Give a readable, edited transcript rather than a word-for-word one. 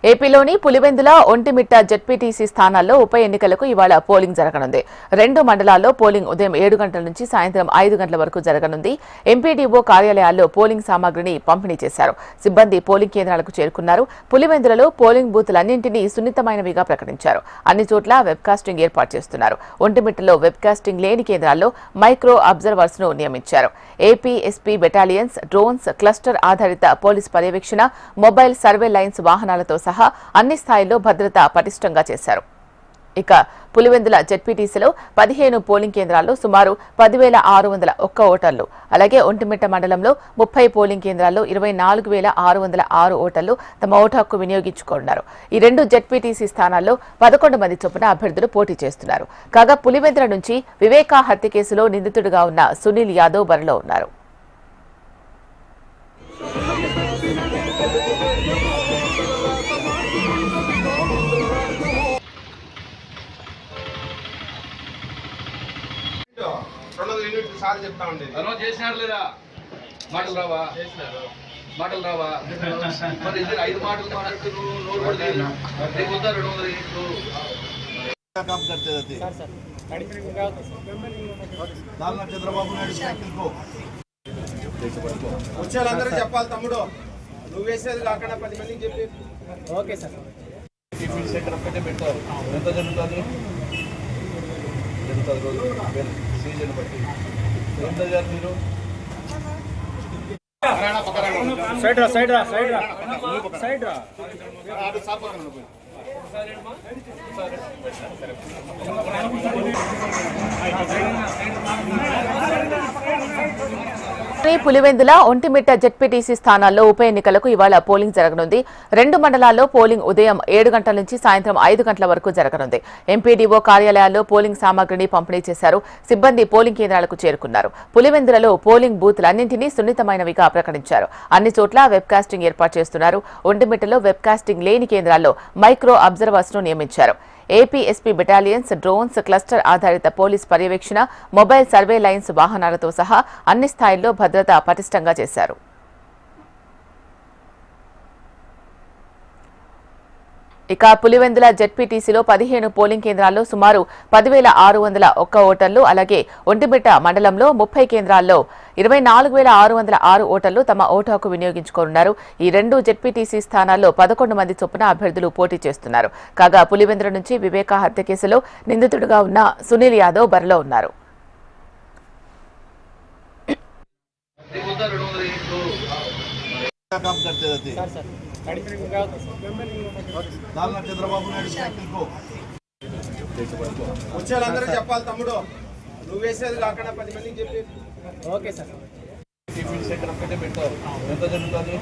ఏపీలోని పులివెందుల ఒంటిమిట్ట జెడ్పీటీసీ స్థానాల్లో ఉప ఎన్నికలకు ఇవాళ పోలింగ్ జరగనుంది. 2 మండలాల్లో పోలింగ్ ఉదయం 7 గంటల నుంచి సాయంత్రం 5 గంటల వరకు జరగనుంది. ఎంపీడీఓ కార్యాలయాల్లో పోలింగ్ సామాగ్రిని పంపిణీ చేశారు. సిబ్బంది పోలింగ్ కేంద్రాలకు చేరుకున్నారు. పులివెందులలో పోలింగ్ బూత్లన్నింటినీ సున్నితమైనవిగా ప్రకటించారు. అన్ని చోట్ల వెబ్కాస్టింగ్ ఏర్పాటు చేస్తున్నారు. ఒంటిమిట్టలో వెబ్కాస్టింగ్ లేని కేంద్రాల్లో మైక్రో అబ్జర్వర్స్ ను నియమించారు. AP SP battalions, drones, cluster ఆధారిత పోలీస్ పర్యవేక్షణ, మొబైల్ సర్వేలైన్స్ వాహనాలతో సహా అన్ని స్థాయిల్లో భద్రత పటిష్టంగా చేశారు. ఇక పులివెందుల జెడ్పీటీసీలో 15 పోలింగ్ కేంద్రాల్లో సుమారు 10,601 ఓటర్లు, అలాగే ఒంటిమిట్ట మండలంలో 30 పోలింగ్ కేంద్రాల్లో 24,606 ఓటర్లు తమ ఓటు హక్కు వినియోగించుకున్నారు. ఈ 2 జెడ్పీటీసీ స్థానాల్లో 11 మంది చొప్పున అభ్యర్థులు పోటీ చేస్తున్నారు. కాగా పులివెందుల నుంచి వివేకా హత్య కేసులో నిందితుడిగా ఉన్న సునీల్ యాదవ్ బరిలో ఉన్నారు. మాటలు రావా మరి 5 మాటలు చంద్రబాబు నాయుడు వచ్చేవాళ్ళందరూ చెప్పాలి తమ్ముడు, నువ్వు వేసేది కాకుండా 10 మందికి చెప్పి. Okay sir. టిఫిన్ సెంటర్ ఒక్కటే పెట్టారు. ఎంత జరుగుతుంది సీజన్ బట్టి ఎంత చేయాలి మీరు? సైడ్ రా సైడ్ రా సైడ్ రా సైడ్ రా. పులివెందుల ఒంటిమిట్ట జెడ్పీటీసీ స్థానాల్లో ఉప ఎన్నికలకు ఇవాళ పోలింగ్ జరగనుంది. 2 మండలాల్లో పోలింగ్ ఉదయం 7 గంటల నుంచి సాయంత్రం 5 గంటల వరకు జరగనుంది. ఎంపీడీఓ కార్యాలయాల్లో పోలింగ్ సామాగ్రిని పంపిణీ చేశారు. సిబ్బంది పోలింగ్ కేంద్రాలకు చేరుకున్నారు. పులివెందులలో పోలింగ్ బూత్లన్నింటినీ సున్నితమైనవిగా ప్రకటించారు. అన్ని చోట్ల వెబ్కాస్టింగ్ ఏర్పాటు చేస్తున్నారు. ఒంటిమిట్టలో వెబ్కాస్టింగ్ లేని కేంద్రాల్లో మైక్రో అబ్జర్వర్స్ ను నియమించారు. AP SP battalions, drones, cluster ఆధారిత పోలీస్ పర్యవేక్షణ, మొబైల్ సర్వేలైన్స్ వాహనాలతో సహా అన్ని స్థాయిల్లో భద్రత పటిష్టంగా చేశారు. ఇక పులివెందుల జెడ్పీటీసీలో 15 పోలింగ్ కేంద్రాల్లో సుమారు 10,601 ఓటర్లు, అలాగే ఒంటిమిట్ట మండలంలో 30 కేంద్రాల్లో 24,606 ఓటర్లు తమ ఓటు హక్కు వినియోగించుకోనున్నారు. ఈ 2 జెడ్పీటీసీ స్థానాల్లో 11 మంది చొప్పున అభ్యర్థులు పోటీ చేస్తున్నారు. కాగా పులివెందుల నుంచి వివేకా హత్య కేసులో నిందితుడిగా ఉన్న సునీల్ యాదవ్ బరిలో ఉన్నారు. చంద్రబాబు నాయుడు వచ్చేవాళ్ళందరూ చెప్పాలి తమ్ముడు, నువ్వు వేసేది కాకుండా 10 మందికి చెప్పి. Okay sir. టిఫిన్ సెంటర్ ఒక్కటే పెట్టారు. ఎంత జరుగుతుంది